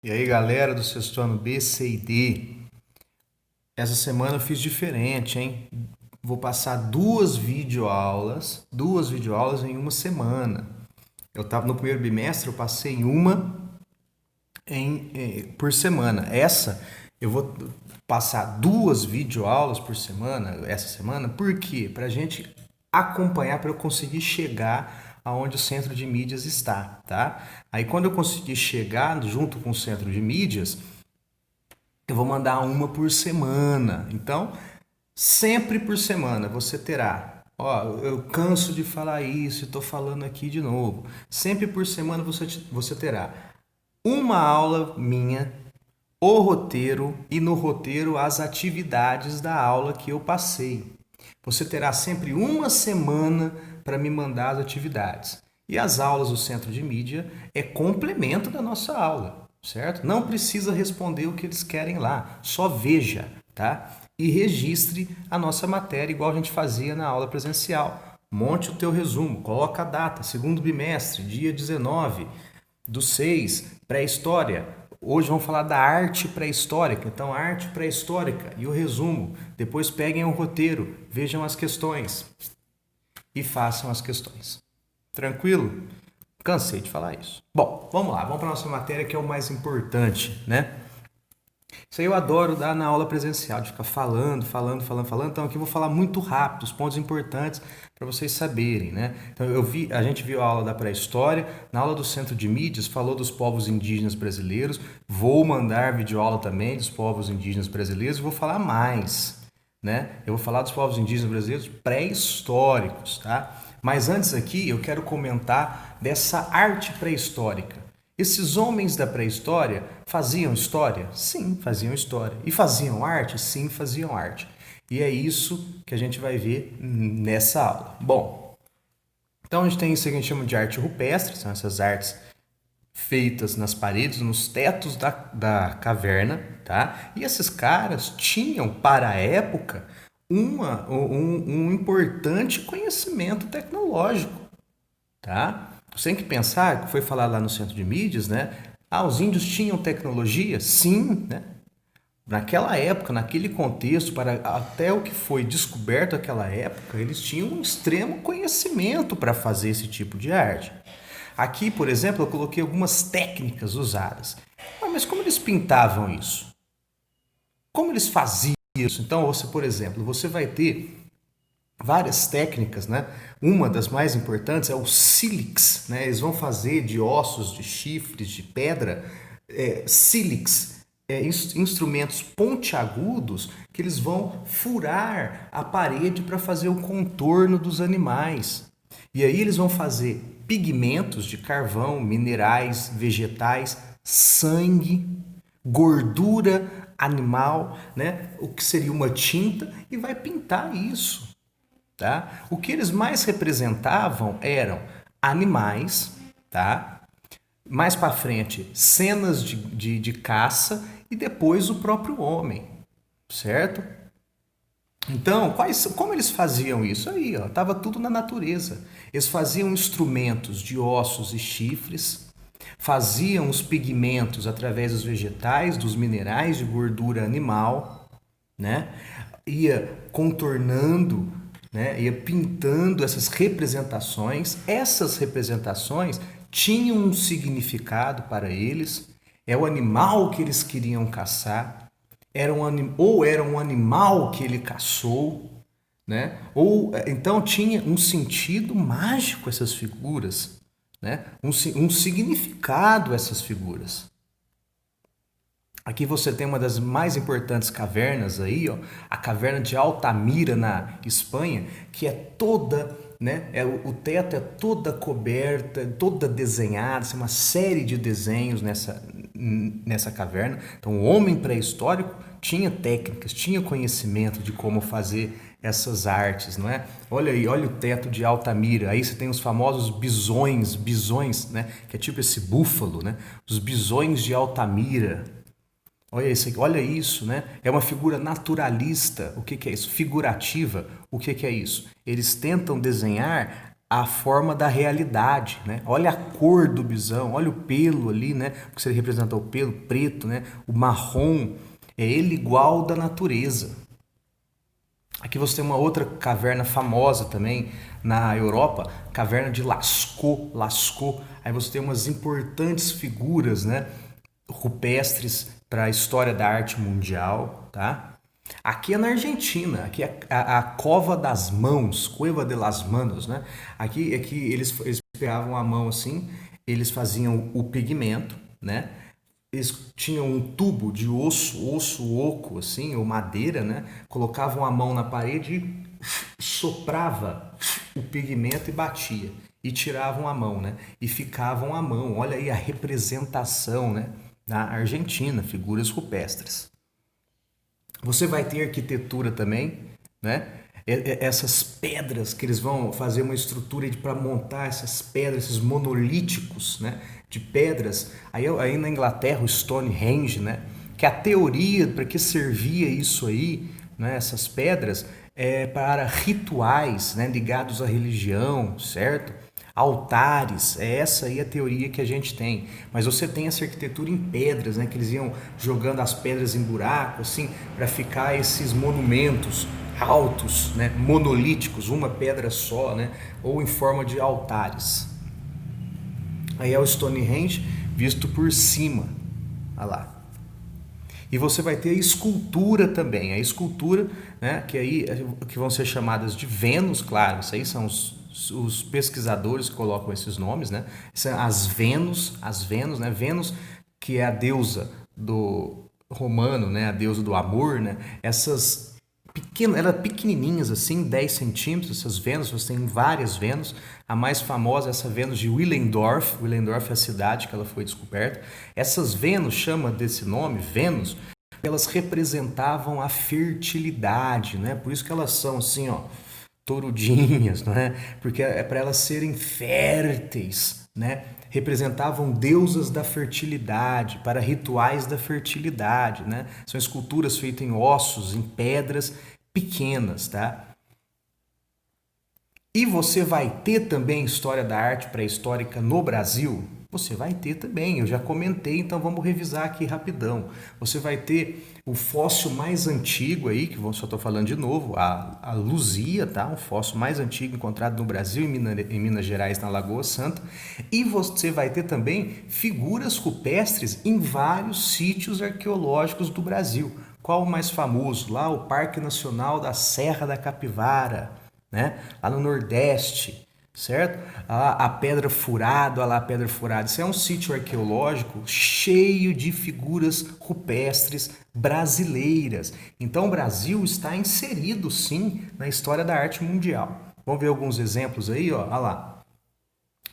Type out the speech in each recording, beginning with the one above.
E aí, galera do sexto ano B, C e D. Essa semana eu fiz diferente, hein? Vou passar duas videoaulas em uma semana. Eu estava no primeiro bimestre, eu passei uma por semana. Essa eu vou passar duas videoaulas por semana, essa semana, por quê? Para a gente acompanhar, para eu conseguir chegar aonde o centro de mídias está, tá? Aí quando eu conseguir chegar junto com o centro de mídias, eu vou mandar uma por semana. Então, sempre por semana você terá. Ó, eu canso de falar isso, estou falando aqui de novo. Sempre por semana você terá uma aula minha, o roteiro e no roteiro as atividades da aula que eu passei. Você terá sempre uma semana para me mandar as atividades. E as aulas do Centro de Mídia é complemento da nossa aula, certo? Não precisa responder o que eles querem lá, só veja, tá? E registre a nossa matéria igual a gente fazia na aula presencial. Monte o teu resumo, coloca a data, segundo bimestre, dia 19 do 6, pré-história. Hoje vamos falar da arte pré-histórica. Então, arte pré-histórica e o resumo. Depois peguem o roteiro, vejam as questões e façam as questões. Tranquilo? Cansei de falar isso. Bom, vamos lá, vamos para a nossa matéria que é o mais importante, né? Isso aí eu adoro dar na aula presencial, de ficar falando. Então aqui eu vou falar muito rápido, os pontos importantes para vocês saberem, né? Então a gente viu a aula da pré-história, na aula do Centro de Mídias falou dos povos indígenas brasileiros, vou mandar videoaula também dos povos indígenas brasileiros e vou falar mais, né? Eu vou falar dos povos indígenas brasileiros pré-históricos, tá? Mas antes aqui eu quero comentar dessa arte pré-histórica. Esses homens da pré-história faziam história? Sim, faziam história. E faziam arte? Sim, faziam arte. E é isso que a gente vai ver nessa aula. Bom, então a gente tem isso que a gente chama de arte rupestre, são essas artes feitas nas paredes, nos tetos da caverna, tá? E esses caras tinham, para a época, um importante conhecimento tecnológico, tá? Você tem que pensar, que foi falado lá no Centro de Mídias, né? Ah, os índios tinham tecnologia? Sim, né? Naquela época, naquele contexto, para até o que foi descoberto naquela época, eles tinham um extremo conhecimento para fazer esse tipo de arte. Aqui, por exemplo, eu coloquei algumas técnicas usadas. Ah, mas como eles pintavam isso? Como eles faziam isso? Então, você, por exemplo, você vai ter várias técnicas, né? Uma das mais importantes é o sílix, né? Eles vão fazer de ossos, de chifres, de pedra, sílix, instrumentos pontiagudos que eles vão furar a parede para fazer o contorno dos animais. E aí eles vão fazer pigmentos de carvão, minerais, vegetais, sangue, gordura animal, né? O que seria uma tinta e vai pintar isso. Tá? O que eles mais representavam eram animais, tá? Mais para frente, cenas de caça e depois o próprio homem, certo? Então, como eles faziam isso? Aí, ó, tava tudo na natureza. Eles faziam instrumentos de ossos e chifres, faziam os pigmentos através dos vegetais, dos minerais de gordura animal, né? Ia contornando, né? Ia pintando essas representações. Essas representações tinham um significado para eles. É o animal que eles queriam caçar, ou era um animal que ele caçou, né? Ou então tinha um sentido mágico essas figuras, né? Um significado essas figuras. Aqui você tem uma das mais importantes cavernas aí, ó, a caverna de Altamira na Espanha, que é toda, né, o teto é toda coberta, toda desenhada, assim, uma série de desenhos nessa caverna. Então, o homem pré-histórico tinha técnicas, tinha conhecimento de como fazer essas artes, não é? Olha aí, olha o teto de Altamira. Aí você tem os famosos bisões, né, que é tipo esse búfalo, né? Os bisões de Altamira. Olha isso, né? É uma figura naturalista. O que é isso? Figurativa. O que é isso? Eles tentam desenhar a forma da realidade, né? Olha a cor do bisão, olha o pelo ali, né? Porque você representa o pelo preto, né? O marrom, é ele igual da natureza. Aqui você tem uma outra caverna famosa também na Europa, caverna de Lascaux, Lascaux. Aí você tem umas importantes figuras, né, rupestres para a história da arte mundial, tá? Aqui é na Argentina, aqui é a Cova das Mãos, Cueva de las Manos, né? Aqui eles pegavam a mão assim, eles faziam o pigmento, né? Eles tinham um tubo de osso oco, assim, ou madeira, né? Colocavam a mão na parede e soprava o pigmento e batia. E tiravam a mão, né? E ficavam a mão. Olha aí a representação, né? Na Argentina, figuras rupestres. Você vai ter arquitetura também, né? Essas pedras que eles vão fazer uma estrutura para montar essas pedras, esses monolíticos, né? De pedras. Aí na Inglaterra, o Stonehenge, né? Que a teoria para que servia isso aí, né? Essas pedras, é para rituais, né? Ligados à religião, certo? Altares, é essa aí a teoria que a gente tem. Mas você tem essa arquitetura em pedras, né? Que eles iam jogando as pedras em buraco, assim, para ficar esses monumentos altos, né? Monolíticos, uma pedra só, né? Ou em forma de altares. Aí é o Stonehenge visto por cima, olha lá. E você vai ter a escultura também, a escultura, né? Que vão ser chamadas de Vênus, claro, isso aí são os pesquisadores que colocam esses nomes, né? São as Vênus, né? Vênus, que é a deusa do romano, né? A deusa do amor, né? Essas elas pequenininhas assim, 10 centímetros, essas Vênus, você tem várias Vênus. A mais famosa é essa Vênus de Willendorf. Willendorf é a cidade que ela foi descoberta. Essas Vênus, chama desse nome, Vênus, elas representavam a fertilidade, né? Por isso que elas são assim, ó, torudinhas, não é? Porque é para elas serem férteis, né? Representavam deusas da fertilidade, para rituais da fertilidade, né? São esculturas feitas em ossos, em pedras pequenas, tá? E você vai ter também história da arte pré-histórica no Brasil? Você vai ter também, eu já comentei, então vamos revisar aqui rapidão. Você vai ter o fóssil mais antigo aí, que só estou falando de novo, a Luzia, tá? Um fóssil mais antigo encontrado no Brasil, em Minas Gerais, na Lagoa Santa. E você vai ter também figuras rupestres em vários sítios arqueológicos do Brasil. Qual o mais famoso? Lá o Parque Nacional da Serra da Capivara, né? Lá no Nordeste, certo? A Pedra Furada, olha lá a Pedra Furada. Isso é um sítio arqueológico cheio de figuras rupestres brasileiras. Então o Brasil está inserido sim na história da arte mundial. Vamos ver alguns exemplos aí, ó. Olha lá.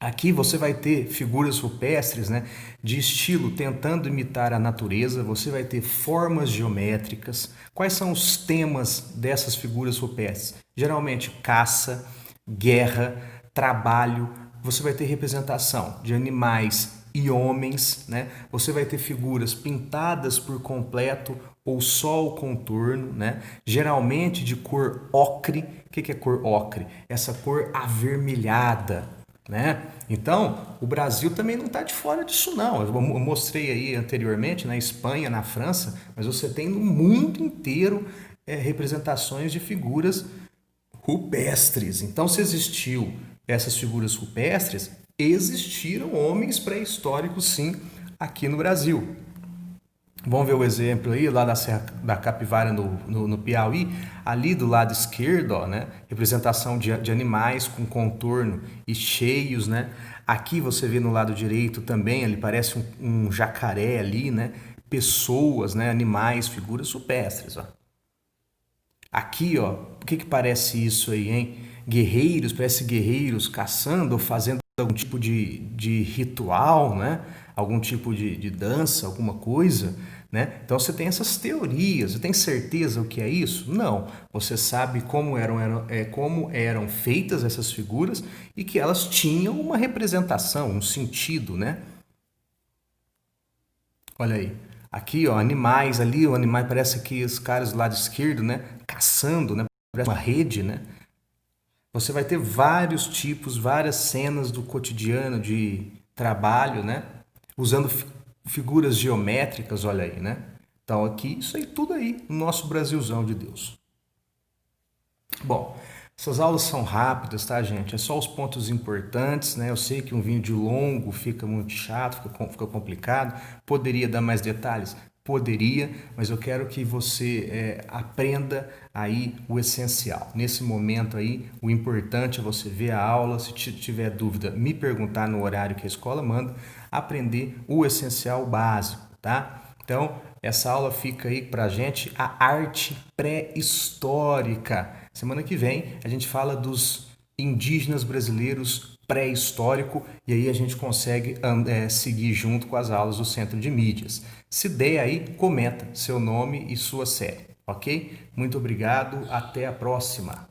Aqui você vai ter figuras rupestres, né, de estilo tentando imitar a natureza, você vai ter formas geométricas. Quais são os temas dessas figuras rupestres? Geralmente caça, guerra, trabalho. Você vai ter representação de animais e homens, né? Você vai ter figuras pintadas por completo ou só o contorno, né? Geralmente de cor ocre. O que é cor ocre? Essa cor avermelhada, né? Então, o Brasil também não está de fora disso não. Eu mostrei aí anteriormente na Espanha, na França, mas você tem no mundo inteiro representações de figuras rupestres. Então, se existiu essas figuras rupestres, existiram homens pré-históricos sim aqui no Brasil. Vamos ver o exemplo aí lá da Serra da Capivara no Piauí, ali do lado esquerdo, ó, né? Representação de animais com contorno e cheios, né? Aqui você vê no lado direito também, ali parece um jacaré ali, né? Pessoas, né? Animais, figuras rupestres, ó. Aqui, ó, o que parece isso aí, hein? Guerreiros, parece guerreiros caçando ou fazendo algum tipo de ritual, né? Algum tipo de dança, alguma coisa, né? Então você tem essas teorias. Você tem certeza o que é isso? Não. Você sabe como eram feitas essas figuras e que elas tinham uma representação, um sentido, né? Olha aí. Aqui, ó, animais ali, o animal parece que os caras do lado esquerdo, né? Caçando, né? Parece uma rede, né? Você vai ter vários tipos, várias cenas do cotidiano de trabalho, né? Usando figuras geométricas, olha aí, né? Então aqui, isso aí tudo aí, no nosso Brasilzão de Deus. Bom, essas aulas são rápidas, tá, gente? É só os pontos importantes, né? Eu sei que um vídeo longo fica muito chato, fica complicado. Poderia dar mais detalhes? Poderia, mas eu quero que você aprenda aí o essencial. Nesse momento aí, o importante é você ver a aula. Se tiver dúvida, me perguntar no horário que a escola manda, aprender o essencial básico, tá? Então, essa aula fica aí pra gente, a arte pré-histórica. Semana que vem a gente fala dos indígenas brasileiros pré-histórico e aí a gente consegue seguir junto com as aulas do Centro de Mídias. Se der aí, comenta seu nome e sua série, ok? Muito obrigado, até a próxima.